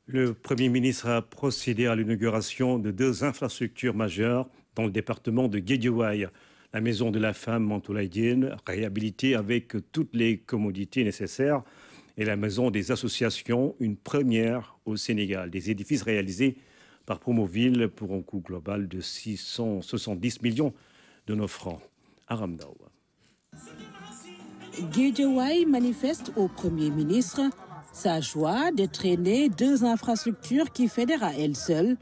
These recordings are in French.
Le Premier ministre a procédé à l'inauguration de 2 infrastructures majeures dans le département de Guédiawaye. La maison de la femme Mantoulaye, réhabilitée avec toutes les commodités nécessaires, et la maison des associations, une première au Sénégal. Des édifices réalisés par Promoville pour un coût global de 670 millions de nos francs. Aram Daoua. Guédiawaye manifeste au Premier ministre sa joie de traîner 2 infrastructures qui fédèrent à elles seules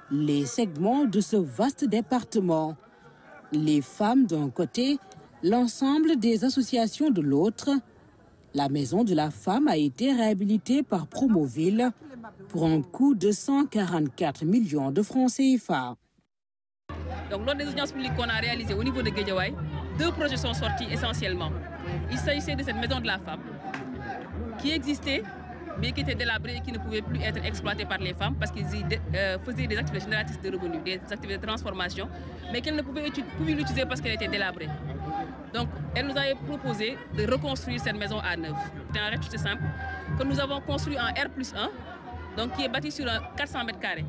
les segments de ce vaste département. Les femmes d'un côté, l'ensemble des associations de l'autre. La maison de la femme a été réhabilitée par Promoville pour un coût de 144 millions de francs CFA. Donc, lors des audiences publiques qu'on a réalisées au niveau de Guédiawaye, 2 projets sont sortis essentiellement. Il s'agissait de cette maison de la femme qui existait, mais qui était délabrée et qui ne pouvait plus être exploitée par les femmes parce qu'ils faisaient des activités génératrices de revenus, des activités de transformation, mais qu'elles ne pouvaient plus l'utiliser parce qu'elle était délabrée. Donc, elle nous avait proposé de reconstruire cette maison à neuf. C'est un rez-de-chaussée simple que nous avons construit en R+1, donc qui est bâti sur 400 mètres carrés.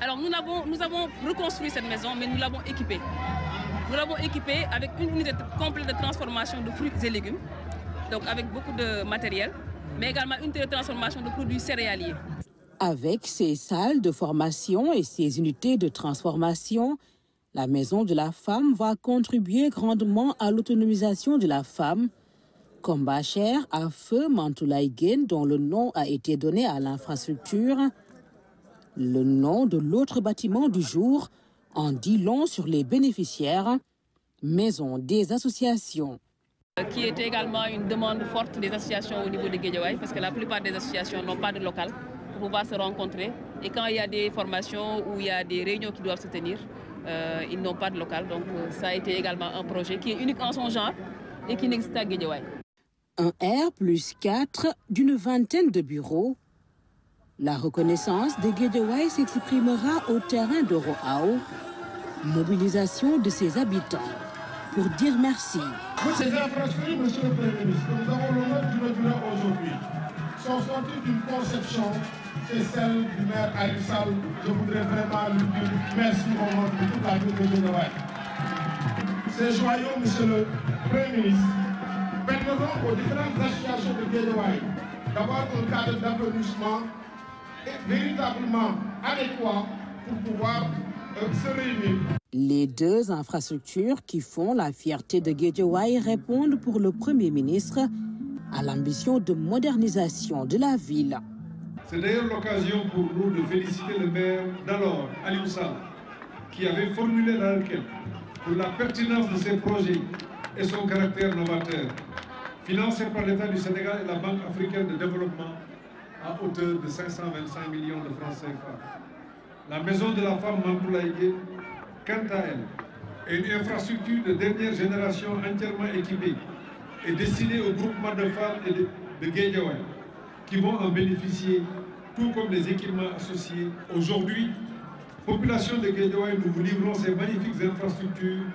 Alors, nous avons reconstruit cette maison, mais nous l'avons équipée. Nous l'avons équipée avec une unité complète de transformation de fruits et légumes, donc avec beaucoup de matériel, mais également une unité de transformation de produits céréaliers. Avec ses salles de formation et ses unités de transformation, la Maison de la Femme va contribuer grandement à l'autonomisation de la femme. Combat cher à feu Mantoulaye, dont le nom a été donné à l'infrastructure. Le nom de l'autre bâtiment du jour en dit long sur les bénéficiaires, Maison des associations. Qui était également une demande forte des associations au niveau de Guédiawaye, parce que la plupart des associations n'ont pas de local pour pouvoir se rencontrer. Et quand il y a des formations ou il y a des réunions qui doivent se tenir, ils n'ont pas de local. Donc ça a été également un projet qui est unique en son genre et qui n'existe à Guédiawaye. Un R+4 d'une vingtaine de bureaux. La reconnaissance de Guédiawaye s'exprimera au terrain de Roao. Mobilisation de ses habitants pour dire merci. Ces infrastructures, monsieur le Premier ministre, que nous avons l'honneur d'inaugurer aujourd'hui, sont sorties d'une conception, c'est celle du maire Aliou Sall. Je voudrais vraiment lui dire merci au nom de toute la ville de Guédiawaye. Ces joyaux, monsieur le Premier ministre, permettront aux différentes associations de Guédiawaye d'avoir un cadre d'applaudissement véritablement adéquat pour pouvoir se réunir. Les 2 infrastructures qui font la fierté de Guédiawaye répondent pour le Premier ministre à l'ambition de modernisation de la ville. C'est d'ailleurs l'occasion pour nous de féliciter le maire d'alors, Aliou Sall, qui avait formulé la requête pour la pertinence de ces projets et son caractère novateur, financé par l'État du Sénégal et la Banque africaine de développement à hauteur de 525 millions de francs CFA. La maison de la femme Mantoulaye, quant à elle, est une infrastructure de dernière génération entièrement équipée et destinée au groupement de femmes et de Guédiawaye qui vont en bénéficier, tout comme les équipements associés. Aujourd'hui, population de Guédiawaye, nous vous livrons ces magnifiques infrastructures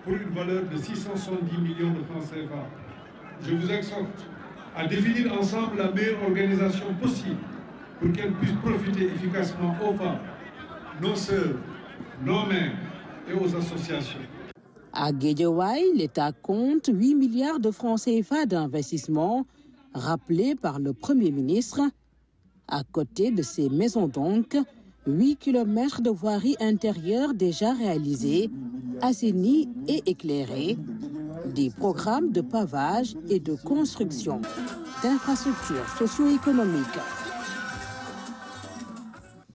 pour une valeur de 670 millions de francs CFA. Je vous exhorte à définir ensemble la meilleure organisation possible pour qu'elle puisse profiter efficacement aux femmes, nos sœurs, nos mères et aux associations. À Guédiawaye, l'État compte 8 milliards de francs CFA d'investissement, rappelés par le Premier ministre. À côté de ces maisons donc, 8 kilomètres de voirie intérieure déjà réalisés, assainis et éclairés, des programmes de pavage et de construction d'infrastructures socio-économiques.